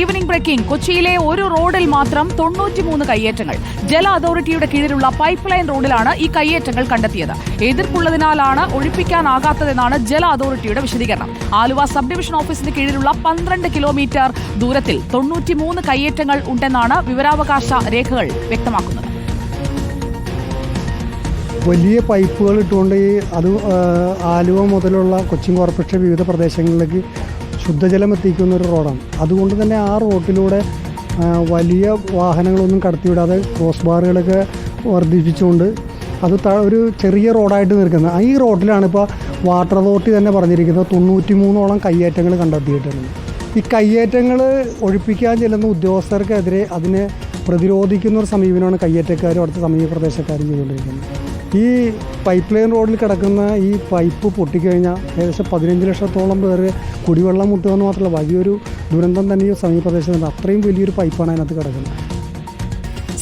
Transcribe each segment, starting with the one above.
Evening breaking. കൊച്ചിയിലെ ഒരു റോഡിൽ മാത്രം 93 കയ്യേറ്റങ്ങൾ. ജല അതോറിറ്റിയുടെ കീഴിലുള്ള പൈപ്പ് ലൈൻ റോഡിലാണ് ഈ കയ്യേറ്റങ്ങൾ കണ്ടെത്തിയത്. എതിർപ്പുള്ളതിനാലാണ് ഒഴിപ്പിക്കാനാകാത്തതെന്നാണ് ജല അതോറിറ്റിയുടെ വിശദീകരണം. ആലുവ സബ് ഡിവിഷൻ ഓഫീസിന് കീഴിലുള്ള 12 കിലോമീറ്റർ ദൂരത്തിൽ 93 കയ്യേറ്റങ്ങൾ ഉണ്ടെന്നാണ് വിവരാവകാശ രേഖകൾ വ്യക്തമാക്കുന്നത്. വലിയ പൈപ്പുകൾ ഇട്ടുകൊണ്ട് അത് ആലുവ മുതലുള്ള കൊച്ചിൻ കോർപ്പറേഷൻ വിവിധ പ്രദേശങ്ങളിലേക്ക് ശുദ്ധജലം എത്തിക്കുന്ന ഒരു റോഡാണ്. അതുകൊണ്ട് തന്നെ ആ റോഡിലൂടെ വലിയ വാഹനങ്ങളൊന്നും കടത്തിവിടാതെ ക്രോസ് ബാറുകളൊക്കെ വർദ്ധിപ്പിച്ചുകൊണ്ട് അത് ഒരു ചെറിയ റോഡായിട്ട് നിൽക്കുന്നത്. ഈ റോഡിലാണ് ഇപ്പോൾ വാട്ടർ അതോറിറ്റി തന്നെ പറഞ്ഞിരിക്കുന്നത് 93ഓളം കയ്യേറ്റങ്ങൾ കണ്ടെത്തിയിട്ടുണ്ട്. ഈ കയ്യേറ്റങ്ങൾ ഒഴിപ്പിക്കാൻ ചെല്ലുന്ന ഉദ്യോഗസ്ഥർക്കെതിരെ അതിനെ പ്രതിരോധിക്കുന്ന ഒരു സമീപനമാണ് കയ്യേറ്റക്കാരും അടുത്ത സമീപ പ്രദേശക്കാരും ചെയ്തുകൊണ്ടിരിക്കുന്നത്. ഈ പൈപ്പ് ലൈൻ റോഡിൽ കിടക്കുന്ന ഈ പൈപ്പ് പൊട്ടിക്കഴിഞ്ഞാൽ ഏകദേശം 15 ലക്ഷത്തോളം പേര് കുടിവെള്ളം മുട്ടുകയെന്ന് മാത്രമല്ല വലിയൊരു ദുരന്തം തന്നെ ഈ സമീപ പ്രദേശത്തുണ്ട്. അത്രയും വലിയൊരു പൈപ്പാണ് അതിനകത്ത് കിടക്കുന്നത്.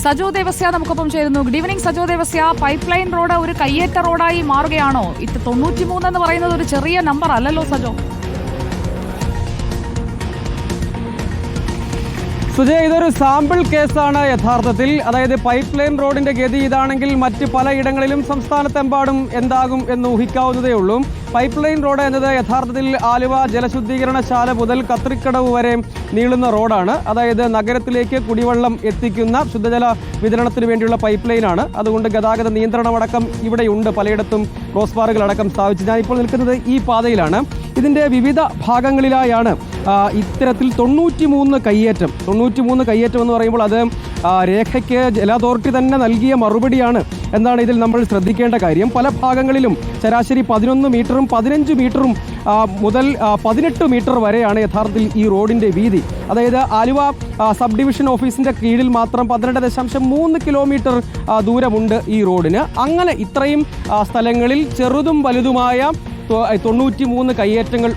സജോ ദേവസ്യ നമുക്കൊപ്പം ചേരുന്നു. Good evening Sajo Devasya. Pipe line road ഒരു കയ്യേറ്റ റോഡായി മാറുകയാണോ? 93 എന്ന് പറയുന്നത് ഒരു ചെറിയ നമ്പർ അല്ലല്ലോ സജോ. സുജയ്, ഇതൊരു സാമ്പിൾ കേസാണ് യഥാർത്ഥത്തിൽ. അതായത് പൈപ്പ് ലൈൻ റോഡിന്റെ ഗതി ഇതാണെങ്കിൽ മറ്റ് പലയിടങ്ങളിലും സംസ്ഥാനത്തെമ്പാടും എന്താകും എന്ന് ഊഹിക്കാവുന്നതേ ഉള്ളൂ. പൈപ്പ് ലൈൻ റോഡ് എന്നത് യഥാർത്ഥത്തിൽ ആലുവ ജലശുദ്ധീകരണശാല മുതൽ കത്രിക്കടവ് വരെ നീളുന്ന റോഡാണ്. അതായത് നഗരത്തിലേക്ക് കുടിവെള്ളം എത്തിക്കുന്ന ശുദ്ധജല വിതരണത്തിന് വേണ്ടിയുള്ള പൈപ്പ് ലൈനാണ്. അതുകൊണ്ട് ഗതാഗത നിയന്ത്രണമടക്കം ഇവിടെയുണ്ട്. പലയിടത്തും ക്രോസ് ബാറുകളടക്കം സ്ഥാപിച്ച് ഞാനിപ്പോൾ നിൽക്കുന്നത് ഈ പാതയിലാണ്. ഇതിൻ്റെ വിവിധ ഭാഗങ്ങളിലായാണ് ഇത്തരത്തിൽ 93 കയ്യേറ്റം എന്ന് പറയുമ്പോൾ അത് രേഖയ്ക്ക് ജല അതോറിറ്റി തന്നെ നൽകിയ മറുപടിയാണ് എന്നാണ് ഇതിൽ നമ്മൾ ശ്രദ്ധിക്കേണ്ട കാര്യം. പല ഭാഗങ്ങളിലും ശരാശരി 11 മീറ്ററും 15 മീറ്ററും മുതൽ 18 മീറ്റർ വരെയാണ് യഥാർത്ഥത്തിൽ ഈ റോഡിൻ്റെ വീതി. അതായത് ആലുവ സബ് ഡിവിഷൻ ഓഫീസിൻ്റെ കീഴിൽ മാത്രം 12.3 കിലോമീറ്റർ ദൂരമുണ്ട് ഈ റോഡിന്. അങ്ങനെ ഇത്രയും സ്ഥലങ്ങളിൽ ചെറുതും വലുതുമായ 93 കയ്യേറ്റങ്ങൾ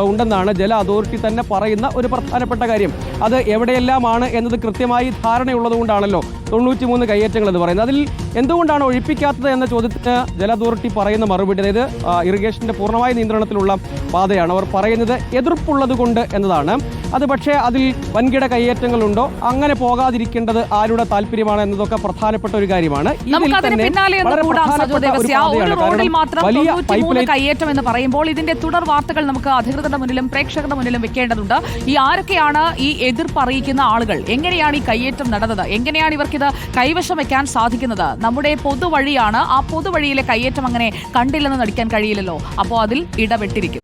ഉണ്ടെന്നാണ് ജല അതോറിറ്റി തന്നെ പറയുന്ന ഒരു പ്രധാനപ്പെട്ട കാര്യം. അത് എവിടെയെല്ലാമാണ് എന്നത് കൃത്യമായി ധാരണയുള്ളതുകൊണ്ടാണല്ലോ 93 കയ്യേറ്റങ്ങൾ എന്ന് പറയുന്നത്. അതിൽ എന്തുകൊണ്ടാണ് ഒഴിപ്പിക്കാത്തത് എന്ന ചോദ്യത്തിന് ജല അതോറിറ്റി പറയുന്ന മറുപടി, അതായത് ഇറിഗേഷൻ്റെ പൂർണ്ണമായ നിയന്ത്രണത്തിലുള്ള പാതയാണ്. അവർ പറയുന്നത് എതിർപ്പുള്ളത് കൊണ്ട് എന്നതാണ്. അത് പക്ഷേ അതിൽ വൻകിട കയ്യേറ്റങ്ങളുണ്ടോ, അങ്ങനെ പോകാതിരിക്കേണ്ടത് ആരുടെ താല്പര്യമാണ് എന്നതൊക്കെ പ്രധാനപ്പെട്ട ഒരു കാര്യമാണ്. കയ്യേറ്റം എന്ന് പറയുമ്പോൾ ഇതിന്റെ തുടർ വാർത്തകൾ നമുക്ക് അധികൃതരുടെ മുന്നിലും പ്രേക്ഷകരുടെ മുന്നിലും വെക്കേണ്ടതുണ്ട്. ഈ ആരൊക്കെയാണ് ഈ എതിർപ്പ് അറിയിക്കുന്ന ആളുകൾ? എങ്ങനെയാണ് ഈ കയ്യേറ്റം നടന്നത്? എങ്ങനെയാണ് ഇവർക്കിത് കൈവശം വെക്കാൻ സാധിക്കുന്നത്? നമ്മുടെ പൊതുവഴിയാണ്. ആ പൊതുവഴിയിലെ കയ്യേറ്റം അങ്ങനെ കണ്ടില്ലെന്ന് നടിക്കാൻ കഴിയില്ലല്ലോ. അപ്പോൾ അതിൽ ഇടപെട്ടിരിക്കും.